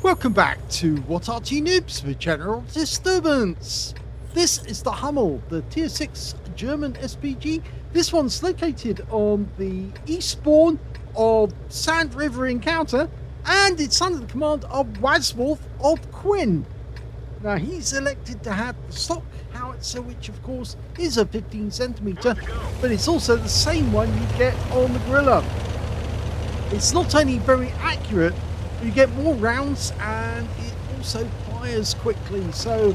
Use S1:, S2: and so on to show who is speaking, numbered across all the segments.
S1: Welcome back to What Arty Noobs for General Disturbance. This is the Hummel, the Tier 6 German SPG. This one's located on the eastbourne of Sand River Encounter, and it's under the command of Wazwulf of Quinn. Now, he's elected to have the stock howitzer, which of course is a 15cm, but it's also the same one you get on the Gorilla. It's not only very accurate, you get more rounds and it also fires quickly, so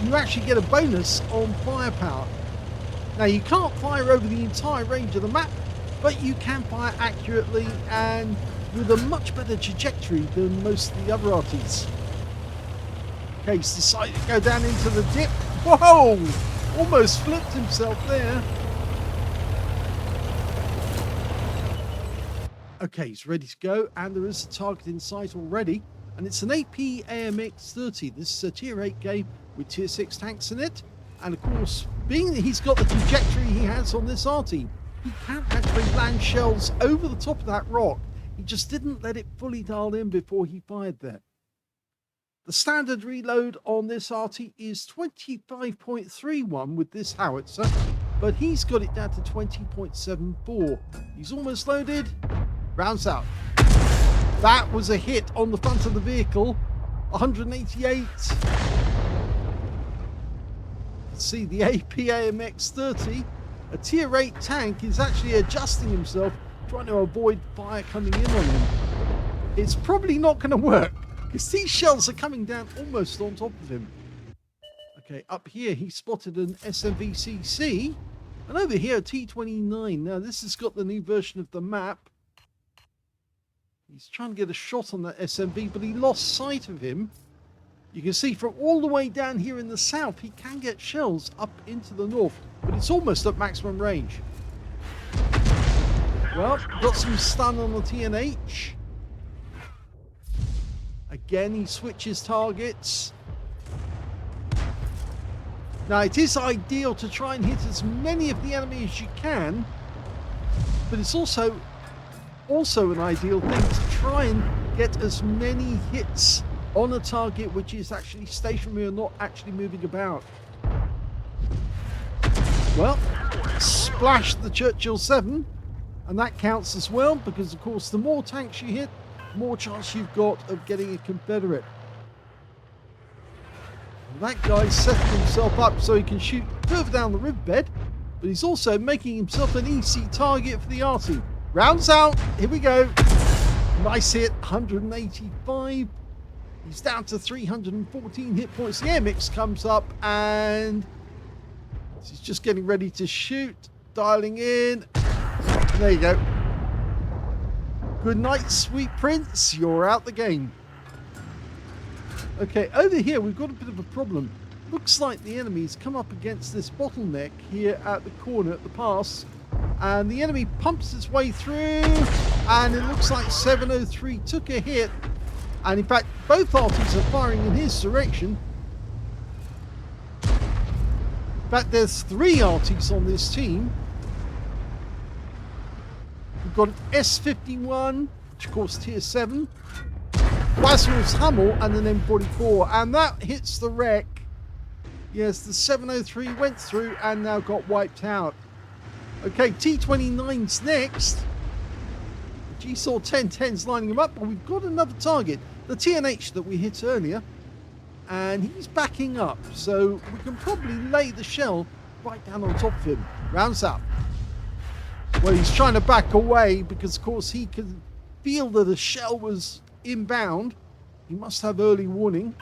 S1: you actually get a bonus on firepower. Now, you can't fire over the entire range of the map, but you can fire accurately and with a much better trajectory than most of the other Artys. Okay, he's decided to go down into the dip. Whoa! Almost flipped himself there. Okay, he's ready to go, and there is a target in sight already, and it's an AP AMX-30. This is a Tier 8 game with Tier 6 tanks in it, and of course, being that he's got the trajectory he has on this Arty, he can actually land shells over the top of that rock. He just didn't let it fully dial in before he fired there. The standard reload on this Arty is 25.31 with this howitzer, but he's got it down to 20.74. He's almost loaded. Rounds out. That was a hit on the front of the vehicle. 188. See, the APAMX-30, a Tier 8 tank, is actually adjusting himself, trying to avoid fire coming in on him. It's probably not going to work, because these shells are coming down almost on top of him. Okay, up here he spotted an SMVCC, and over here a T29. Now, this has got the new version of the map. He's trying to get a shot on that SMV, but he lost sight of him. You can see from all the way down here in the south, he can get shells up into the north, but it's almost at maximum range. Well, got some stun on the TNH. Again, he switches targets. Now, it is ideal to try and hit as many of the enemy as you can, but it's also an ideal thing to try and get as many hits on a target which is actually stationary or not actually moving about. Well, splashed the Churchill 7, and that counts as well, because of course the more tanks you hit, the more chance you've got of getting a Confederate. That guy's setting himself up so he can shoot further down the riverbed, but he's also making himself an EC target for the Arty. Rounds out, here we go. Nice hit, 185. He's down to 314 hit points. The AMX comes up and he's just getting ready to shoot. Dialing in. There you go. Good night, sweet prince. You're out the game. Okay, over here we've got a bit of a problem. Looks like the enemy's come up against this bottleneck here at the corner at the pass. And the enemy pumps its way through, and it looks like 703 took a hit. And in fact, both Artys are firing in his direction. In fact, there's 3 Artys on this team. We've got an S51, which of course Tier 7, Wazwulf's Hummel, and an M44, and that hits the wreck. Yes, the 703 went through and now got wiped out. Okay, T29's next. GeForce 1010's lining him up, but we've got another target, the TNH that we hit earlier, and he's backing up, so we can probably lay the shell right down on top of him. Rounds up. Well, he's trying to back away because, of course, he could feel that a shell was inbound. He must have early warning.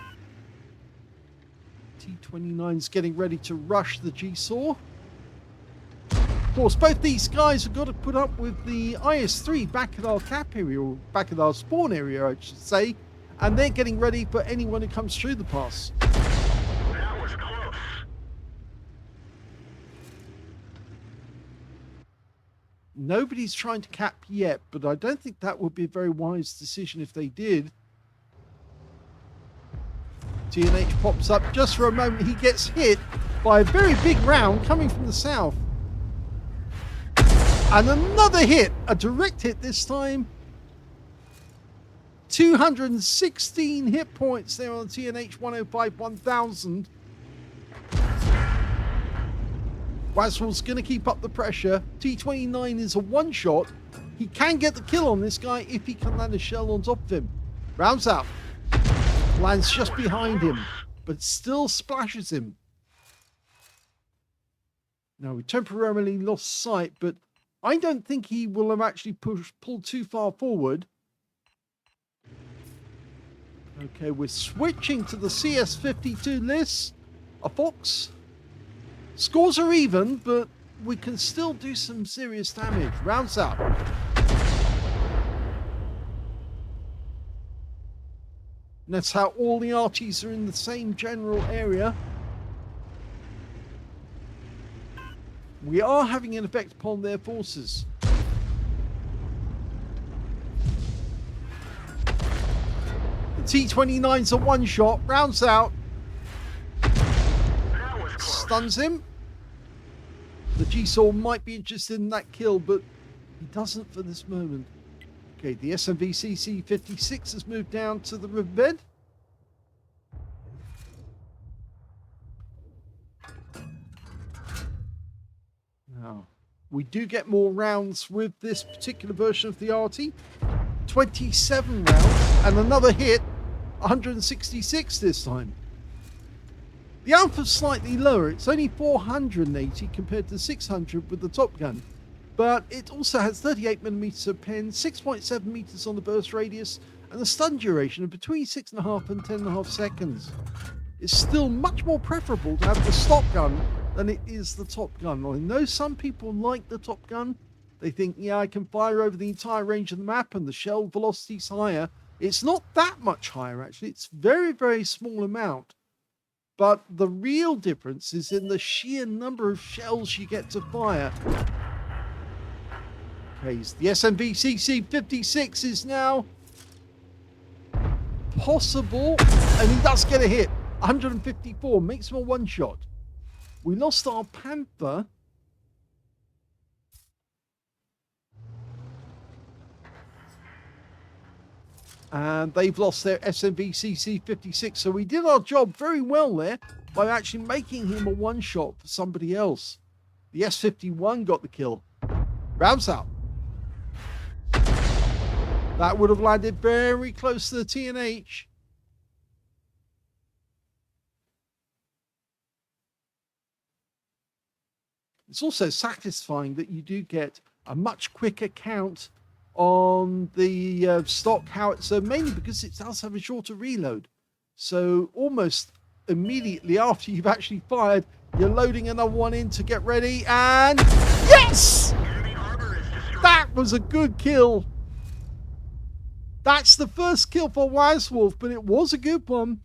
S1: T29's getting ready to rush the G-Saw. Of course, both these guys have got to put up with the IS-3 back at our cap area, or back at our spawn area, I should say, and they're getting ready for anyone who comes through the pass.
S2: That was close.
S1: Nobody's trying to cap yet, but I don't think that would be a very wise decision if they did. TNH pops up just for a moment. He gets hit by a very big round coming from the south. And another hit, a direct hit this time. 216 hit points there on the TNH 105-1000. Wazwulf's going to keep up the pressure. T29 is a one-shot. He can get the kill on this guy if he can land a shell on top of him. Rounds out. Lands just behind him, but still splashes him. Now, we temporarily lost sight, but I don't think he will have actually pulled too far forward. Okay, we're switching to the CS52 list. A Fox. Scores are even, but we can still do some serious damage. Rounds out. And that's how all the Arties are in the same general area. We are having an effect upon their forces. The T29's a one-shot. Rounds out. Stuns him. The G-Saw might be interested in that kill, but he doesn't for this moment. Okay, the SMVCC-56 has moved down to the riverbed. Now, we do get more rounds with this particular version of the Arty. 27 rounds and another hit, 166 this time. The alpha's slightly lower. It's only 480 compared to 600 with the Top Gun. But it also has 38mm pen, 6.7 meters on the burst radius, and a stun duration of between 6.5 and 10.5 seconds. It's still much more preferable to have the stock gun than it is the Top Gun. I know some people like the Top Gun. They think, yeah, I can fire over the entire range of the map and the shell velocity's higher. It's not that much higher, actually. It's very, very small amount. But the real difference is in the sheer number of shells you get to fire. Okay, the SMVCC-56 is now possible, and he does get a hit. 154, makes him a one-shot. We lost our Panther. And they've lost their SMVCC-56. So we did our job very well there by actually making him a one-shot for somebody else. The S-51 got the kill. Rounds out. That would have landed very close to the TNH. It's also satisfying that you do get a much quicker count on the stock howitzer, mainly because it does have a shorter reload. So almost immediately after you've actually fired, you're loading another one in to get ready, and yes! That was a good kill. That's the first kill for Wazwulf, but it was a good one.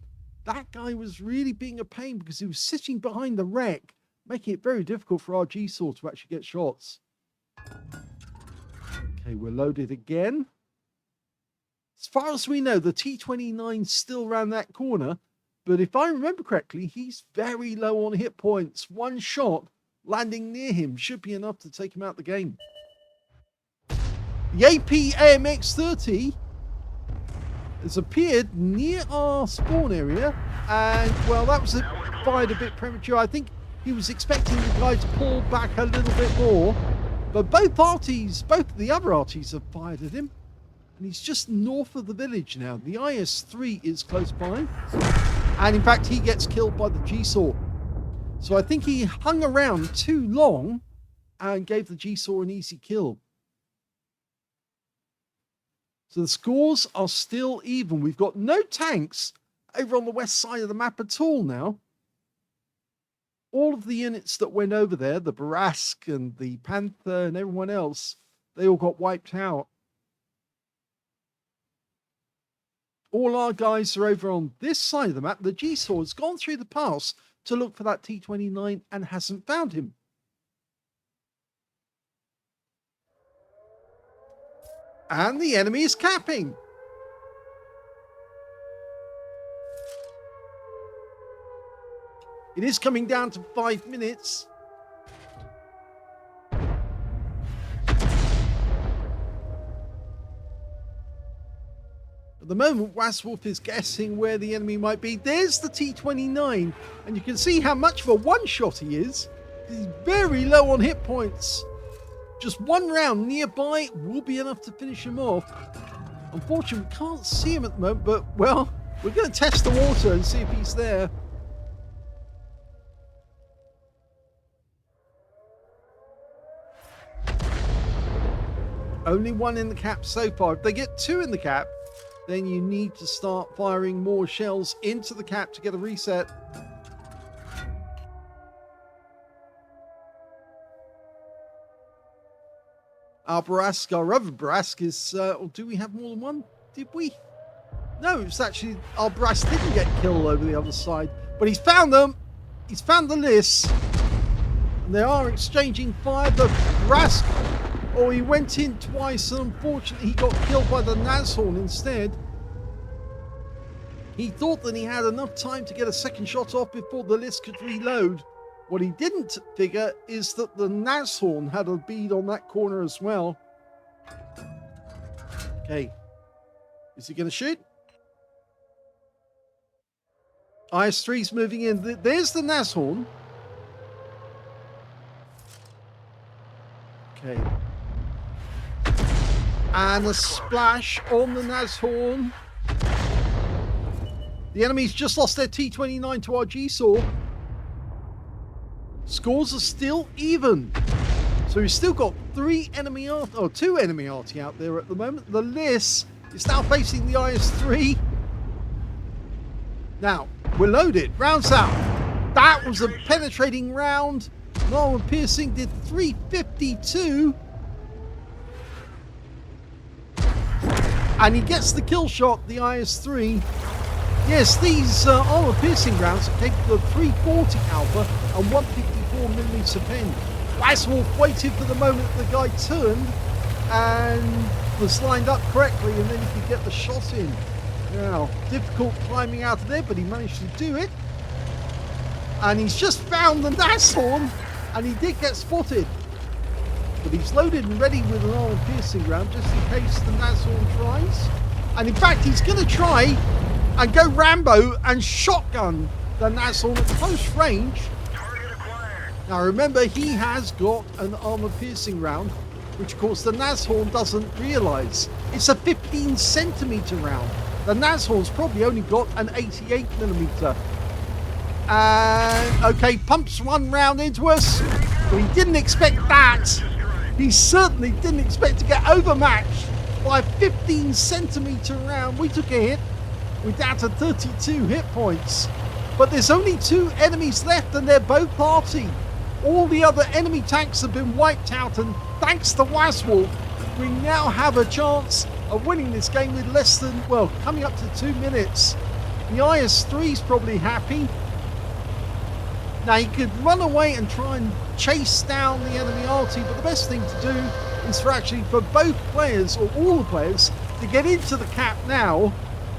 S1: That guy was really being a pain because he was sitting behind the wreck, making it very difficult for our G-Saw to actually get shots. Okay, we're loaded again. As far as we know, the T29's still around that corner, but if I remember correctly, he's very low on hit points. One shot landing near him should be enough to take him out of the game. The AP-AMX-30 has appeared near our spawn area, and, well, that was fired a bit premature. I think he was expecting the guy to pull back a little bit more. But both of the other Arties have fired at him. And he's just north of the village now. The IS-3 is close by. And in fact, he gets killed by the G-Saw. So I think he hung around too long and gave the G-Saw an easy kill. So the scores are still even. We've got no tanks over on the west side of the map at all now. All of the units that went over there, the Barask and the Panther and everyone else, they all got wiped out. All our guys are over on this side of the map. The G-Saw has gone through the pass to look for that T29 and hasn't found him. And the enemy is capping. It is coming down to 5 minutes. At the moment, Wazwulf is guessing where the enemy might be. There's the T-29, and you can see how much of a one-shot he is. He's very low on hit points. Just one round nearby will be enough to finish him off. Unfortunately, we can't see him at the moment, but, well, we're going to test the water and see if he's there. Only one in the cap so far. If they get two in the cap, then you need to start firing more shells into the cap to get a reset. Our Barask, our other Barask is, or do we have more than one? Did we? No, it's actually, our Barask didn't get killed over the other side, but he's found them. He's found the list. And they are exchanging fire. The Barask, oh, he went in twice, and unfortunately he got killed by the Nashorn instead. He thought that he had enough time to get a second shot off before the list could reload. What he didn't figure is that the Nashorn had a bead on that corner as well. Okay. Is he going to shoot? IS-3's moving in. There's the Nashorn. Okay. And a splash on the Nashorn. The enemy's just lost their T-29 to our G-Saw. Scores are still even. So we've still got two enemy Arty out there at the moment. The Liss is now facing the IS-3. Now, we're loaded. Rounds out. That was a penetrating round. Norman Piercing did 352. And he gets the kill shot, the IS-3. Yes, these armor piercing rounds are capable of 340 alpha and 154mm pen. Wazwulf waited for the moment the guy turned and was lined up correctly, and then he could get the shot in. Now, difficult climbing out of there, but he managed to do it. And he's just found the Nashorn, and he did get spotted. But he's loaded and ready with an armor piercing round just in case the Nashorn tries. And in fact, he's going to try and go Rambo and shotgun the Nashorn at close range. Now remember, he has got an armor piercing round, which of course the Nashorn doesn't realise. It's a 15cm round. The Nashorn's probably only got an 88mm. And okay, pumps one round into us. But he didn't expect that. He certainly didn't expect to get overmatched by a 15cm round. We took a hit. We're down to 32 hit points. But there's only two enemies left, and they're both Arty. All the other enemy tanks have been wiped out, and thanks to Wazwulf, we now have a chance of winning this game with less than, well, coming up to 2 minutes. The IS-3's probably happy. Now, he could run away and try and chase down the enemy Arty, but the best thing to do is for both players, or all the players, to get into the cap now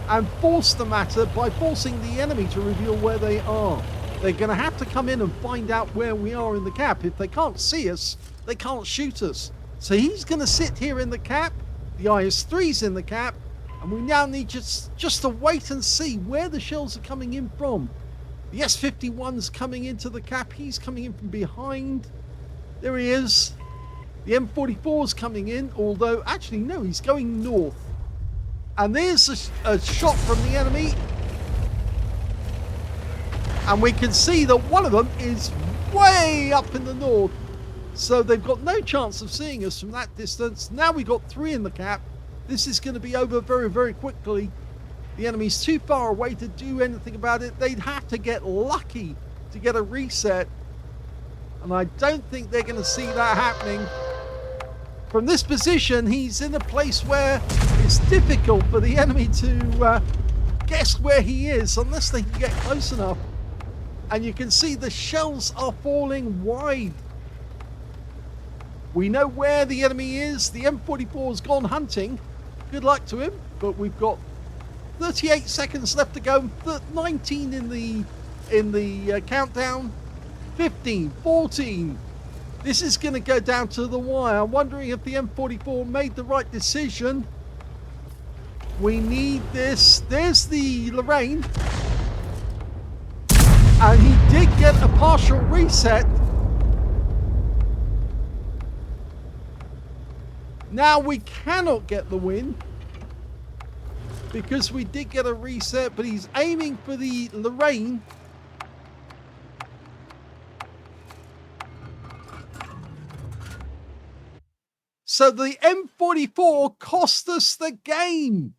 S1: and force the matter by forcing the enemy to reveal where they are. They're going to have to come in and find out where we are in the cap. If they can't see us, they can't shoot us. So he's going to sit here in the cap. The IS-3's in the cap. And we now need just to wait and see where the shells are coming in from. The S-51's coming into the cap. He's coming in from behind. There he is. The M44's coming in, although, actually, no, he's going north. And there's a shot from the enemy. And we can see that one of them is way up in the north. So they've got no chance of seeing us from that distance. Now we've got 3 in the cap. This is going to be over very, very quickly. The enemy's too far away to do anything about it. They'd have to get lucky to get a reset. And I don't think they're going to see that happening. From this position, he's in a place where it's difficult for the enemy to guess where he is unless they can get close enough. And you can see the shells are falling wide. We know where the enemy is. The M44 has gone hunting. Good luck to him. But we've got 38 seconds left to go. 19 in the countdown. 15, 14. This is going to go down to the wire. I'm wondering if the M44 made the right decision. We need this. There's the Lorraine. And he did get a partial reset. Now we cannot get the win because we did get a reset, but he's aiming for the Lorraine. So the M44 cost us the game.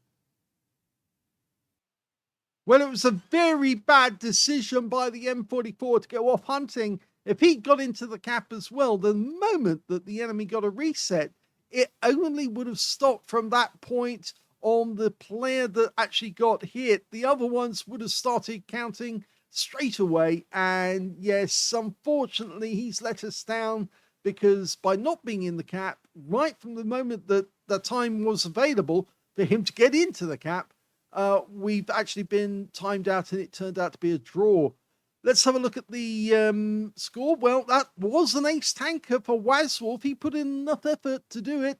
S1: Well, it was a very bad decision by the M44 to go off hunting. If he got into the cap as well, the moment that the enemy got a reset, it only would have stopped from that point on the player that actually got hit. The other ones would have started counting straight away. And yes, unfortunately, he's let us down because by not being in the cap, right from the moment that the time was available for him to get into the cap, we've actually been timed out and it turned out to be a draw. Let's have a look at the score. Well, that was an ace tanker for Wazwulf. He put in enough effort to do it.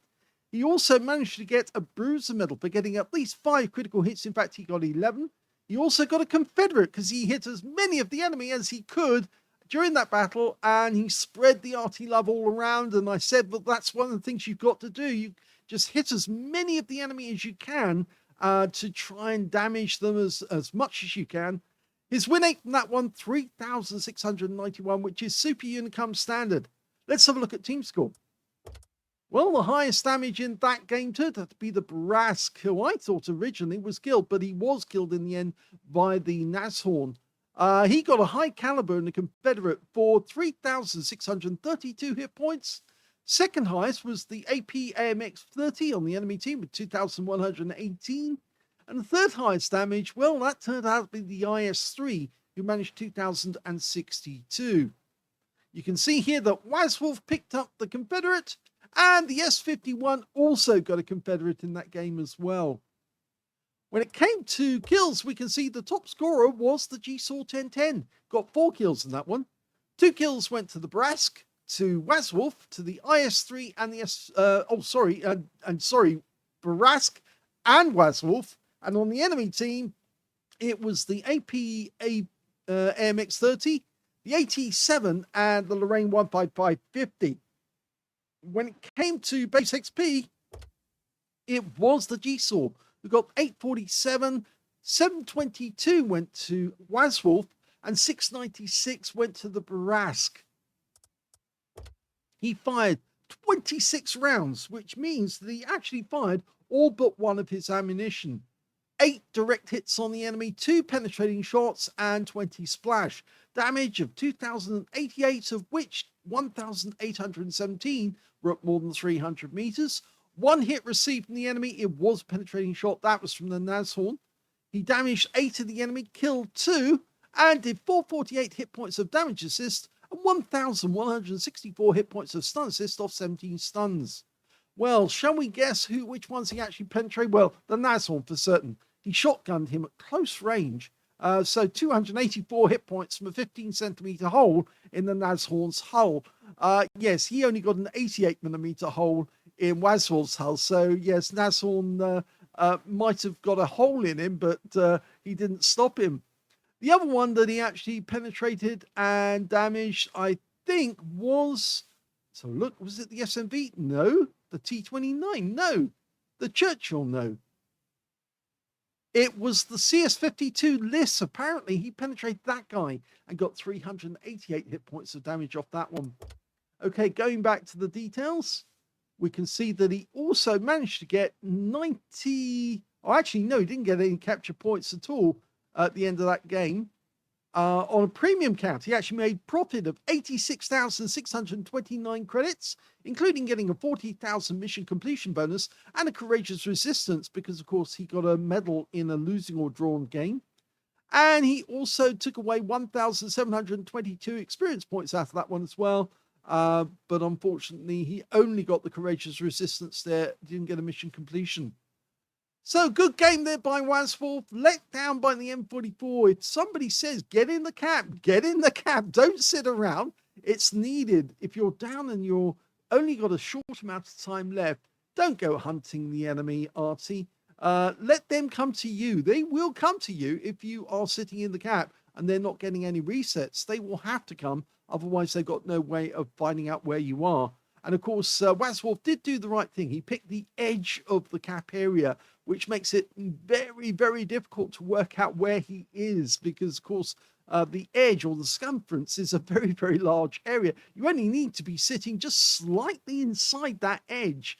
S1: He also managed to get a bruiser medal for getting at least 5 critical hits. In fact, he got 11. He also got a Confederate because he hit as many of the enemy as he could during that battle, and he spread the Arty love all around. And I said, well, that's one of the things you've got to do. You just hit as many of the enemy as you can to try and damage them as much as you can. His win rate from that one, 3,691, which is super Unicum standard. Let's have a look at team score. Well, the highest damage in that game turned out to be the Brask, who I thought originally was killed, but he was killed in the end by the Nashorn. He got a high caliber in the Confederate for 3,632 hit points. Second highest was the AP AMX 30 on the enemy team with 2,118. And the third highest damage, well, that turned out to be the IS-3, who managed 2,062. You can see here that Wazwulf picked up the Confederate, and the S-51 also got a Confederate in that game as well. When it came to kills, we can see the top scorer was the GeForce 1010. Got 4 kills in that one. 2 kills went to the Brask, to Wazwulf, to the IS-3 and the Brask and Wazwulf. And on the enemy team, it was the AP AMX-30, the AT-7, and the Lorraine 15550. When it came to base XP, it was the GeForce. We got 847, 722 went to Wazwulf, and 696 went to the Brask. He fired 26 rounds, which means that he actually fired all but one of his ammunition. 8 direct hits on the enemy, 2 penetrating shots, and 20 splash. Damage of 2,088, of which 1,817 were at more than 300 meters. 1 hit received from the enemy, it was a penetrating shot, that was from the Nashorn. He damaged 8 of the enemy, killed 2, and did 448 hit points of damage assist, and 1,164 hit points of stun assist off 17 stuns. Well, shall we guess which ones he actually penetrated? Well, the Nashorn for certain. He shotgunned him at close range. So 284 hit points from a 15-centimeter hole in the Nashorn's hull. Yes, he only got an 88mm hole in Wazwulf's hull. So yes, Nashorn might have got a hole in him, but he didn't stop him. The other one that he actually penetrated and damaged, I think, was... So look, was it the SMV? No. The T-29? No. The Churchill? No. It was the CS-52 Liss. Apparently, he penetrated that guy and got 388 hit points of damage off that one. Okay, going back to the details, we can see that he also managed to get 90... Oh, actually, no, he didn't get any capture points at all at the end of that game. On a premium count, he actually made profit of 86,629 credits, including getting a 40,000 mission completion bonus and a courageous resistance because, of course, he got a medal in a losing or drawn game. And he also took away 1,722 experience points out of that one as well. But unfortunately, he only got the courageous resistance there, didn't get a mission completion. So, good game there by Wazwulf, let down by the M44. If somebody says, get in the cap, don't sit around. It's needed. If you're down and you're only got a short amount of time left, don't go hunting the enemy, Arty. Let them come to you. They will come to you if you are sitting in the cab and they're not getting any resets. They will have to come. Otherwise, they've got no way of finding out where you are. And of course, Wazwulf did do the right thing. He picked the edge of the cap area, which makes it very, very difficult to work out where he is because, of course, the edge or the circumference is a very, very large area. You only need to be sitting just slightly inside that edge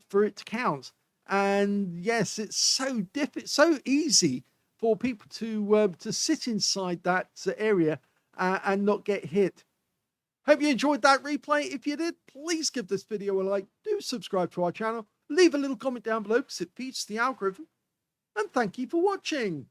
S1: for it to count. And yes, it's so easy for people to sit inside that area and not get hit. Hope you enjoyed that replay. If you did, please give this video a like. Do subscribe to our channel. Leave a little comment down below because it feeds the algorithm. And thank you for watching.